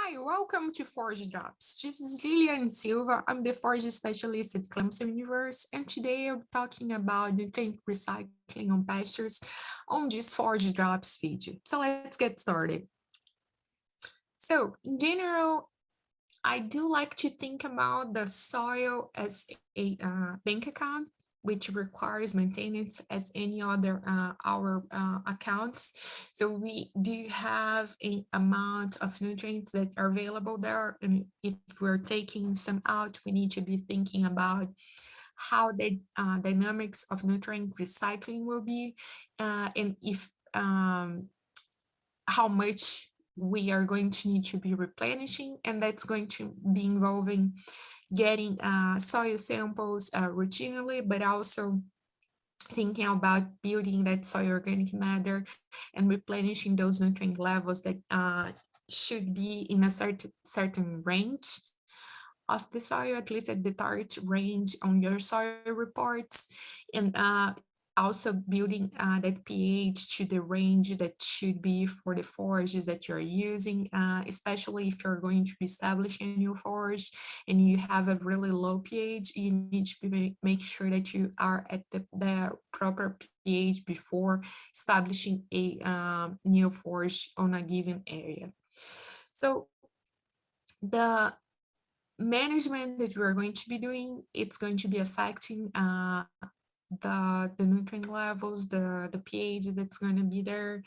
Hi, welcome to Forge Drops. This is Lilian Silva. I'm the Forge specialist at Clemson Universe, and today I'm talking about nutrient recycling on pastures on this Forge Drops video. So let's get started. So, in general, I do like to think about the soil as a bank account, which requires maintenance as any other our accounts. So we do have a amount of nutrients that are available there, and if we're taking some out, we need to be thinking about how the dynamics of nutrient recycling will be, and if how much we are going to need to be replenishing, and that's going to be involving getting soil samples routinely, but also thinking about building that soil organic matter and replenishing those nutrient levels that should be in a certain range of the soil, at least at the target range on your soil reports, and also building that pH to the range that should be for the forages that you're using, especially if you're going to be establishing a new forage and you have a really low pH, you need to make sure that you are at the proper pH before establishing a new forage on a given area. So the management that we're going to be doing, it's going to be affecting the nutrient levels, the pH that's going to be there,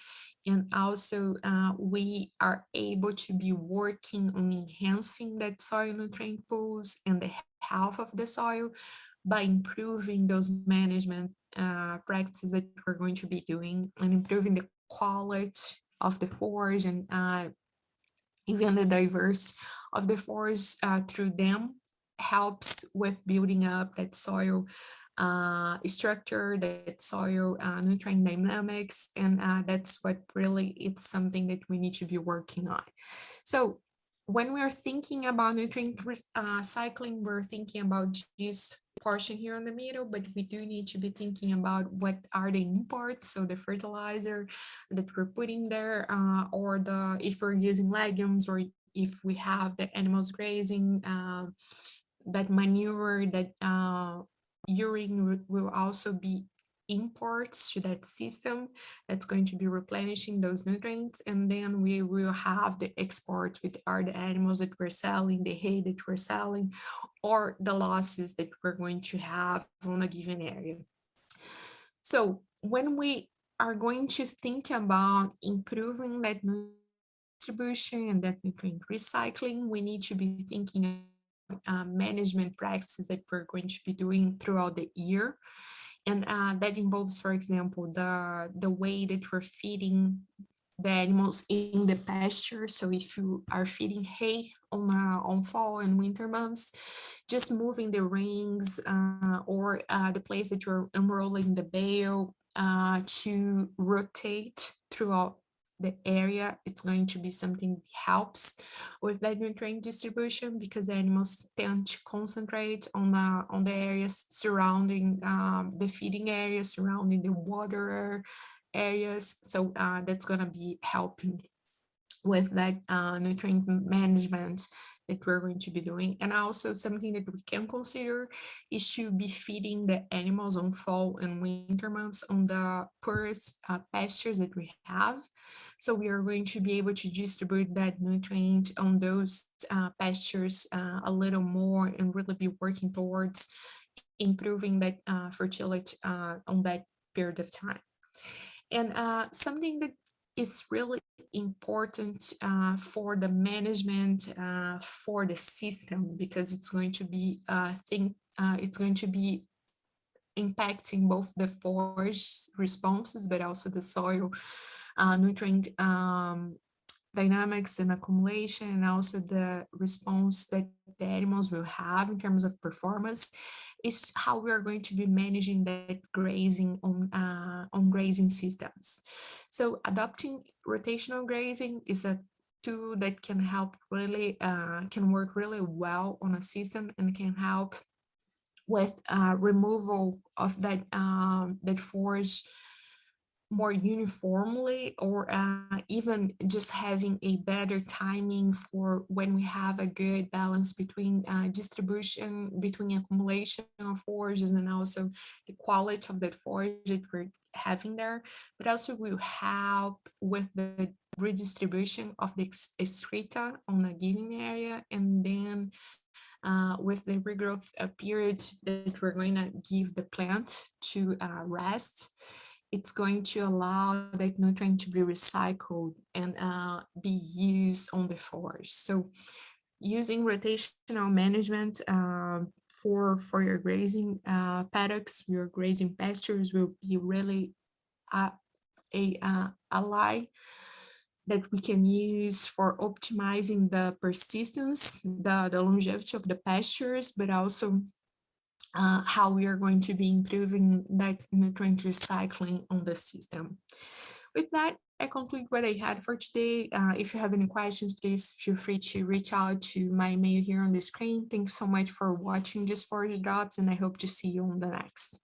and also we are able to be working on enhancing that soil nutrient pools and the health of the soil by improving those management practices that we're going to be doing and improving the quality of the forage and even the diverse of the forest through them helps with building up that soil structure, that soil nutrient dynamics, and that's what really it's something that we need to be working on. So when we're thinking about nutrient cycling, we're thinking about this portion here in the middle, but we do need to be thinking about what are the imports, so the fertilizer that we're putting there, or the if we're using legumes, or if we have the animals grazing, that manure, that urine will also be imports to that system that's going to be replenishing those nutrients. And then we will have the exports, which are the animals that we're selling, the hay that we're selling, or the losses that we're going to have on a given area. So when we are going to think about improving that distribution and that nutrient recycling, we need to be thinking management practices that we're going to be doing throughout the year. And that involves, for example, the way that we're feeding the animals in the pasture. So if you are feeding hay on fall and winter months, just moving the rings or the place that you're enrolling the bale to rotate throughout the area, it's going to be something that helps with that nutrient distribution, because the animals tend to concentrate on the areas surrounding the feeding area, surrounding the water areas. So that's going to be helping with that nutrient management that we're going to be doing. And also something that we can consider is to be feeding the animals on fall and winter months on the poorest pastures that we have. So we are going to be able to distribute that nutrient on those pastures a little more and really be working towards improving that fertility on that period of time. And something that is really important for the management for the system, because it's going to be it's going to be impacting both the forage responses but also the soil nutrient dynamics and accumulation, and also the response that the animals will have in terms of performance, is how we are going to be managing that grazing on grazing systems. So adopting rotational grazing is a tool that can help really can work really well on a system and can help with removal of that that forage more uniformly, or even just having a better timing for when we have a good balance between distribution, between accumulation of forages, and also the quality of that forage that we're having there, but also will help with the redistribution of the excreta on a given area, and then with the regrowth period that we're going to give the plant to rest, it's going to allow that nutrient to be recycled and be used on the forage. So using rotational management for your grazing paddocks, your grazing pastures will be really uh, a ally that we can use for optimizing the persistence, the longevity of the pastures, but also how we are going to be improving that nutrient recycling on the system. With that, I conclude what I had for today. If you have any questions, please feel free to reach out to my mail here on the screen. Thanks so much for watching Just Forage Drops, and I hope to see you on the next.